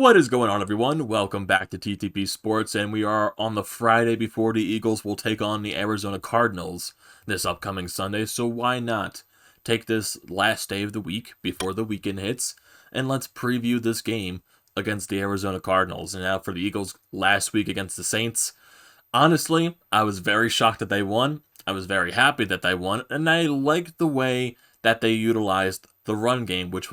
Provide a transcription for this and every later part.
What is going on, everyone? Welcome back to TTP Sports, and we are on the Friday before the Eagles will take on the Arizona Cardinals this upcoming Sunday, so why not take this last day of the week before the weekend hits, and let's preview this game against the Arizona Cardinals. And now for the Eagles last week against the Saints, honestly, I was very shocked that they won. I was very happy that they won, and I liked the way that they utilized the run game, which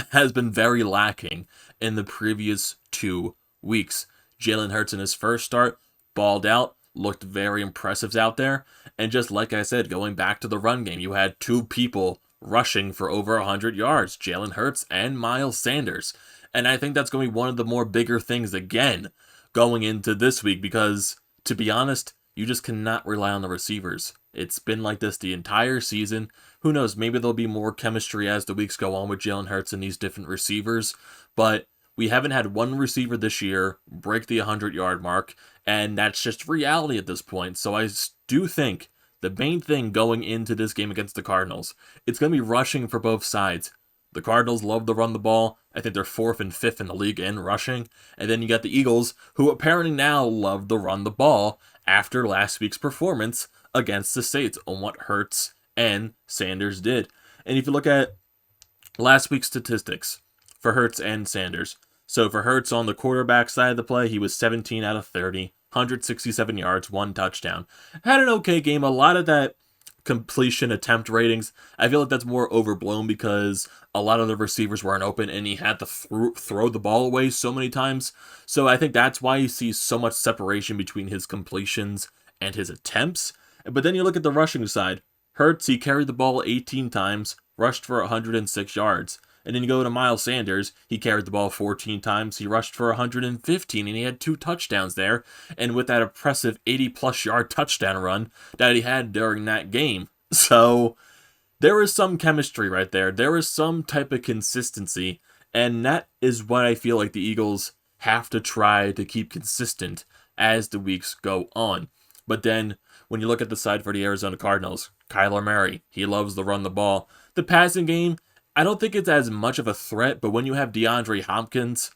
has been very lacking in the previous 2 weeks. Jalen Hurts in his first start balled out, looked very impressive out there, and just like I said, going back to the run game, you had 2 people rushing for over 100 yards, Jalen Hurts and Miles Sanders. And I think that's going to be one of the more bigger things again going into this week because, to be honest, you just cannot rely on the receivers. It's been like this the entire season. Who knows, maybe there'll be more chemistry as the weeks go on with Jalen Hurts and these different receivers, but we haven't had one receiver this year break the 100-yard mark, and that's just reality at this point. So I do think the main thing going into this game against the Cardinals, it's going to be rushing for both sides. The Cardinals love to run the ball. I think they're 4th and 5th in the league in rushing. And then you got the Eagles, who apparently now love to run the ball after last week's performance against the Saints on what Hurts and Sanders did. And if you look at last week's statistics for Hurts and Sanders, so for Hurts on the quarterback side of the play, he was 17 out of 30, 167 yards, 1 touchdown. Had an okay game. A lot of that completion attempt ratings, I feel like that's more overblown because a lot of the receivers weren't open and he had to throw the ball away so many times. So I think that's why you see so much separation between his completions and his attempts. But then you look at the rushing side. Hurts, he carried the ball 18 times, rushed for 106 yards. And then you go to Miles Sanders, he carried the ball 14 times, he rushed for 115, and he had 2 touchdowns there. And with that impressive 80-plus yard touchdown run that he had during that game. So there is some chemistry right there. There is some type of consistency. And that is what I feel like the Eagles have to try to keep consistent as the weeks go on. But then when you look at the side for the Arizona Cardinals, Kyler Murray, he loves to run the ball. The passing game, I don't think it's as much of a threat, but when you have DeAndre Hopkins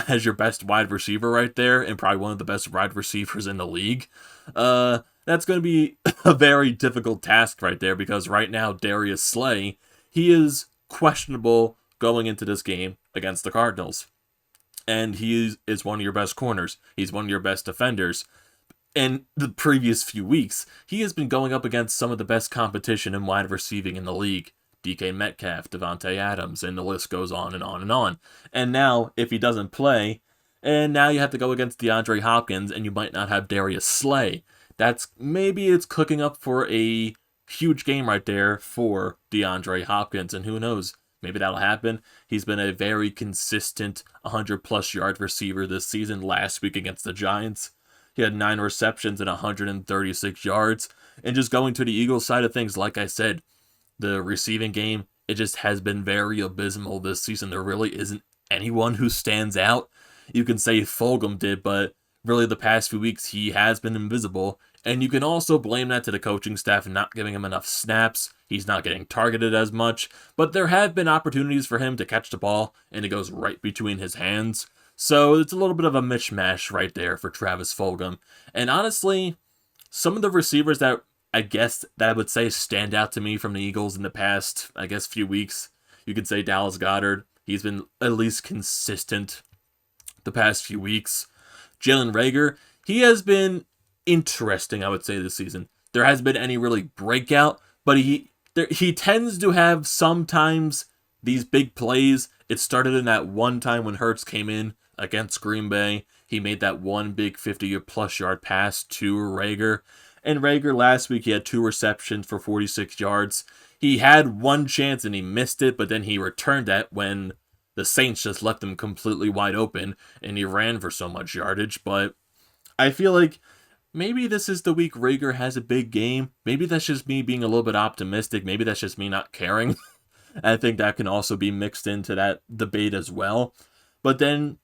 as your best wide receiver right there, and probably one of the best wide receivers in the league, that's going to be a very difficult task right there, because right now, Darius Slay, he is questionable going into this game against the Cardinals. And he is one of your best corners. He's one of your best defenders. In the previous few weeks, he has been going up against some of the best competition in wide receiving in the league. DK Metcalf, Devontae Adams, and the list goes on and on and on. And now, if he doesn't play, and now you have to go against DeAndre Hopkins, and you might not have Darius Slay. Maybe it's cooking up for a huge game right there for DeAndre Hopkins, and who knows, maybe that'll happen. He's been a very consistent 100-plus yard receiver this season. Last week against the Giants, he had 9 receptions and 136 yards. And just going to the Eagles side of things, like I said, the receiving game, it just has been very abysmal this season. There really isn't anyone who stands out. You can say Fulgham did, but really the past few weeks he has been invisible. And you can also blame that to the coaching staff not giving him enough snaps. He's not getting targeted as much. But there have been opportunities for him to catch the ball, and it goes right between his hands. So it's a little bit of a mishmash right there for Travis Fulgham. And honestly, some of the receivers that I would say stand out to me from the Eagles in the past, few weeks. You could say Dallas Goedert. He's been at least consistent the past few weeks. Jalen Reagor, he has been interesting, I would say, this season. There hasn't been any really breakout, but he tends to have sometimes these big plays. It started in that one time when Hurts came in against Green Bay. He made that one big 50-plus yard pass to Reagor. And Reagor last week, he had 2 receptions for 46 yards. He had one chance and he missed it, but then he returned that when the Saints just left him completely wide open and he ran for so much yardage. But I feel like maybe this is the week Reagor has a big game. Maybe that's just me being a little bit optimistic. Maybe that's just me not caring. I think that can also be mixed into that debate as well. But then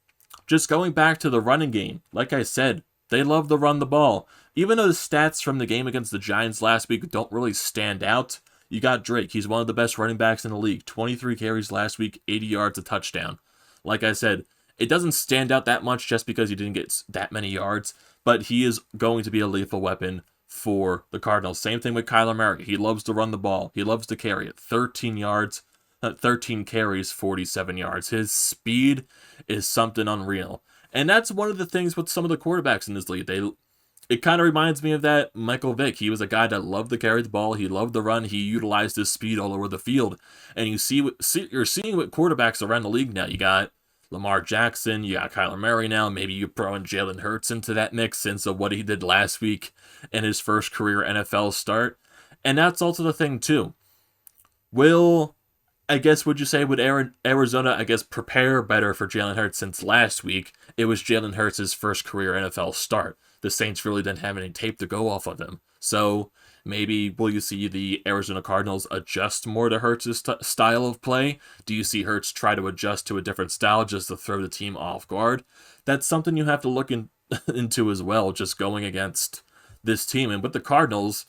just going back to the running game, like I said, they love to run the ball. Even though the stats from the game against the Giants last week don't really stand out, you got Drake. He's one of the best running backs in the league. 23 carries last week, 80 yards, a touchdown. Like I said, It doesn't stand out that much just because he didn't get that many yards, but he is going to be a lethal weapon for the Cardinals. Same thing with Kyler Murray. He loves to run the ball. He loves to carry it. 13 carries, 47 yards. His speed is something unreal. And that's one of the things with some of the quarterbacks in this league. It kind of reminds me of that Michael Vick. He was a guy that loved to carry the ball. He loved to run. He utilized his speed all over the field. And you're seeing what quarterbacks around the league now. You got Lamar Jackson. You got Kyler Murray now. Maybe you throw in Jalen Hurts into that mix since of what he did last week in his first career NFL start. And that's also the thing, too. Would you say, would Arizona, prepare better for Jalen Hurts since last week it was Jalen Hurts' first career NFL start? The Saints really didn't have any tape to go off of him. So maybe will you see the Arizona Cardinals adjust more to Hurts' style of play? Do you see Hurts try to adjust to a different style just to throw the team off guard? That's something you have to look into as well, just going against this team. And with the Cardinals,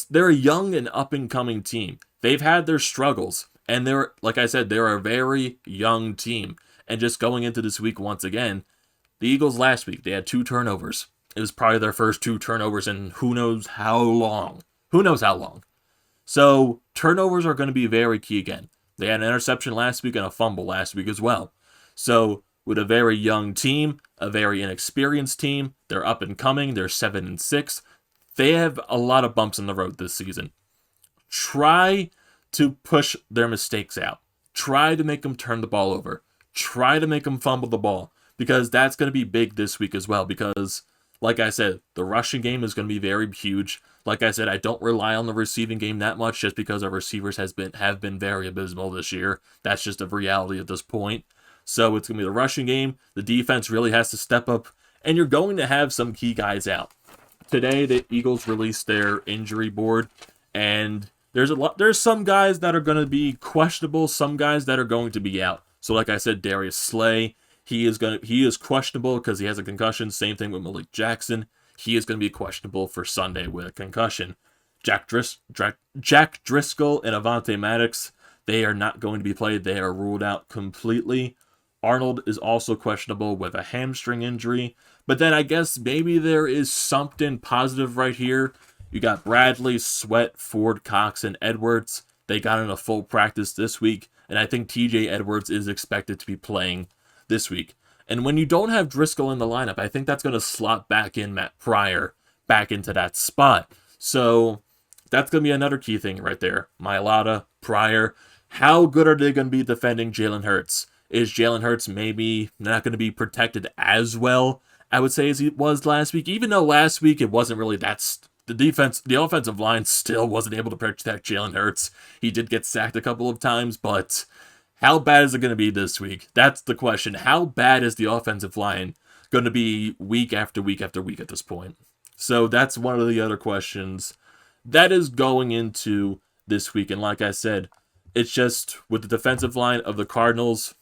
they're a young and up-and-coming team. They've had their struggles, and they're a very young team. And just going into this week once again, the Eagles last week, they had 2 turnovers. It was probably their first 2 turnovers in who knows how long. So, turnovers are going to be very key again. They had an interception last week and a fumble last week as well. So, with a very young team, a very inexperienced team, they're up and coming, they're 7-6. They have a lot of bumps in the road this season. Try to push their mistakes out. Try to make them turn the ball over. Try to make them fumble the ball. Because that's going to be big this week as well. Because, like I said, the rushing game is going to be very huge. Like I said, I don't rely on the receiving game that much just because our receivers have been very abysmal this year. That's just a reality at this point. So it's going to be the rushing game. The defense really has to step up. And you're going to have some key guys out. Today, the Eagles released their injury board. And there's some guys that are going to be questionable, some guys that are going to be out. So like I said, Darius Slay, he is questionable because he has a concussion. Same thing with Malik Jackson. He is going to be questionable for Sunday with a concussion. Jack Driscoll and Avonte Maddox, they are not going to be played. They are ruled out completely. Arnold is also questionable with a hamstring injury. But then I guess maybe there is something positive right here. You got Bradley, Sweat, Ford, Cox, and Edwards. They got in a full practice this week, and I think TJ Edwards is expected to be playing this week. And when you don't have Driscoll in the lineup, I think that's going to slot back in Matt Pryor back into that spot. So that's going to be another key thing right there. Mailata, Pryor. How good are they going to be defending Jalen Hurts? Is Jalen Hurts maybe not going to be protected as well, I would say, as he was last week? Even though last week it wasn't really that... The offensive line still wasn't able to protect Jalen Hurts. He did get sacked a couple of times, but how bad is it going to be this week? That's the question. How bad is the offensive line going to be week after week after week at this point? So that's one of the other questions that is going into this week. And like I said, it's just with the defensive line of the Cardinals,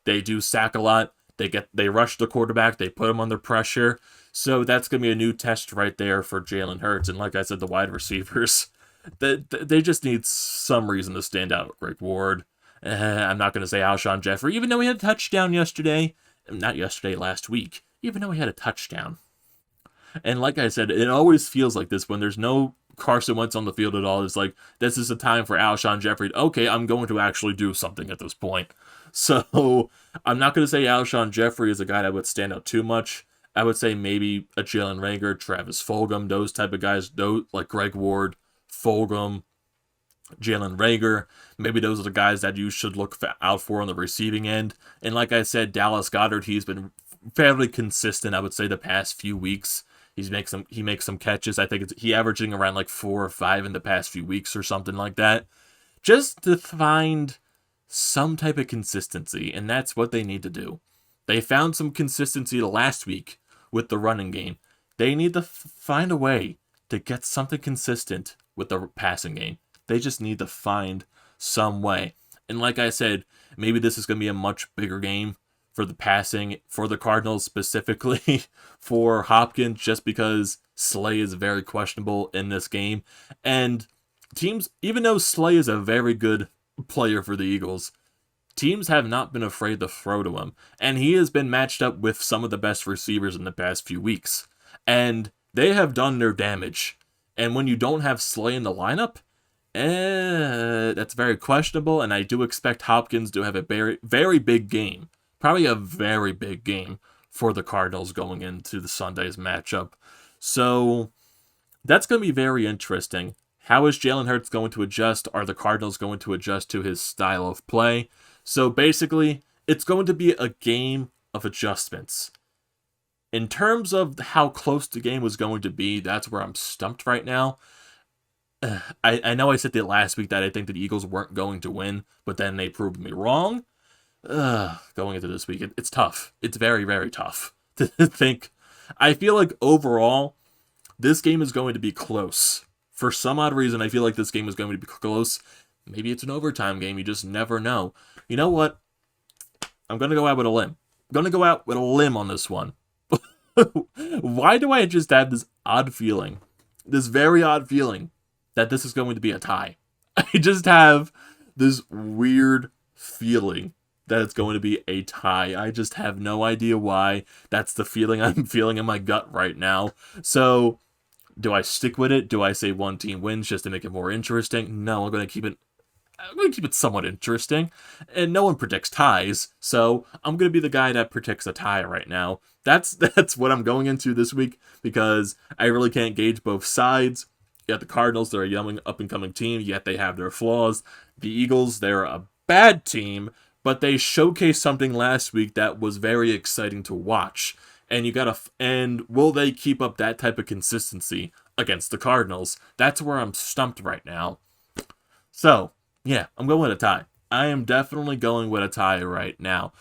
they do sack a lot. They rush the quarterback. They put him under pressure. So that's going to be a new test right there for Jalen Hurts. And like I said, the wide receivers, they just need some reason to stand out. Greg Ward. I'm not going to say Alshon Jeffrey, even though he had a touchdown yesterday. Not yesterday, last week. Even though he had a touchdown. And like I said, it always feels like this when there's no Carson Wentz on the field at all. It's like, this is the time for Alshon Jeffrey. Okay, I'm going to actually do something at this point. So I'm not going to say Alshon Jeffrey is a guy that would stand out too much. I would say maybe a Jalen Reagor, Travis Fulgham, those type of guys, like Greg Ward, Fulgham, Jalen Reagor. Maybe those are the guys that you should look out for on the receiving end. And like I said, Dallas Goedert, he's been fairly consistent, I would say, the past few weeks. He makes some catches. I think he averaging around like 4 or 5 in the past few weeks or something like that. Just to find some type of consistency, and that's what they need to do. They found some consistency last week with the running game. They need to find a way to get something consistent with the passing game. They just need to find some way. And like I said, maybe this is going to be a much bigger game for the passing, for the Cardinals specifically, for Hopkins, just because Slay is very questionable in this game. And teams, even though Slay is a very good player for the Eagles, teams have not been afraid to throw to him. And he has been matched up with some of the best receivers in the past few weeks. And they have done their damage. And when you don't have Slay in the lineup, that's very questionable. And I do expect Hopkins to have a very, very big game. Probably a very big game for the Cardinals going into the Sunday's matchup. So that's going to be very interesting. How is Jalen Hurts going to adjust? Are the Cardinals going to adjust to his style of play? So basically, it's going to be a game of adjustments. In terms of how close the game was going to be, that's where I'm stumped right now. I know I said that last week that I think that the Eagles weren't going to win, but then they proved me wrong. Going into this week, it's tough. It's very, very tough to think. I feel like overall, this game is going to be close. For some odd reason, I feel like this game is going to be close. Maybe it's an overtime game. You just never know. You know what? I'm going to go out with a limb. I'm going to go out with a limb on this one. Why do I just have this odd feeling? This very odd feeling that this is going to be a tie. I just have this weird feeling that it's going to be a tie. I just have no idea why. That's the feeling I'm feeling in my gut right now. So, do I stick with it? Do I say one team wins just to make it more interesting? No, I'm going to keep it somewhat interesting. And no one predicts ties, so I'm going to be the guy that predicts a tie right now. That's what I'm going into this week because I really can't gauge both sides. You got the Cardinals, they're a young up-and-coming team, yet they have their flaws. The Eagles, they're a bad team, but they showcased something last week that was very exciting to watch. And will they keep up that type of consistency against the Cardinals? That's where I'm stumped right now. So, yeah, I'm going with a tie. I am definitely going with a tie right now.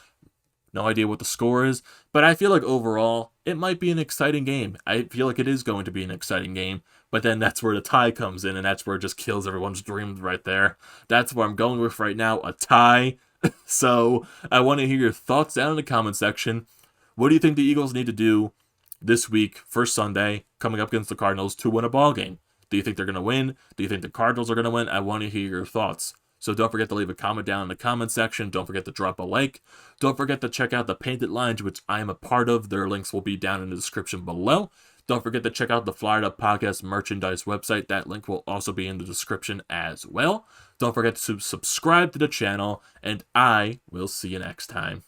No idea what the score is, but I feel like overall, it might be an exciting game. I feel like it is going to be an exciting game, but then that's where the tie comes in, and that's where it just kills everyone's dreams right there. That's what I'm going with right now, a tie. So, I want to hear your thoughts down in the comment section. What do you think the Eagles need to do this week, first Sunday, coming up against the Cardinals to win a ball game? Do you think they're going to win? Do you think the Cardinals are going to win? I want to hear your thoughts. So don't forget to leave a comment down in the comment section. Don't forget to drop a like. Don't forget to check out the Painted Lines, which I am a part of. Their links will be down in the description below. Don't forget to check out the Flyer Up Podcast merchandise website. That link will also be in the description as well. Don't forget to subscribe to the channel, and I will see you next time.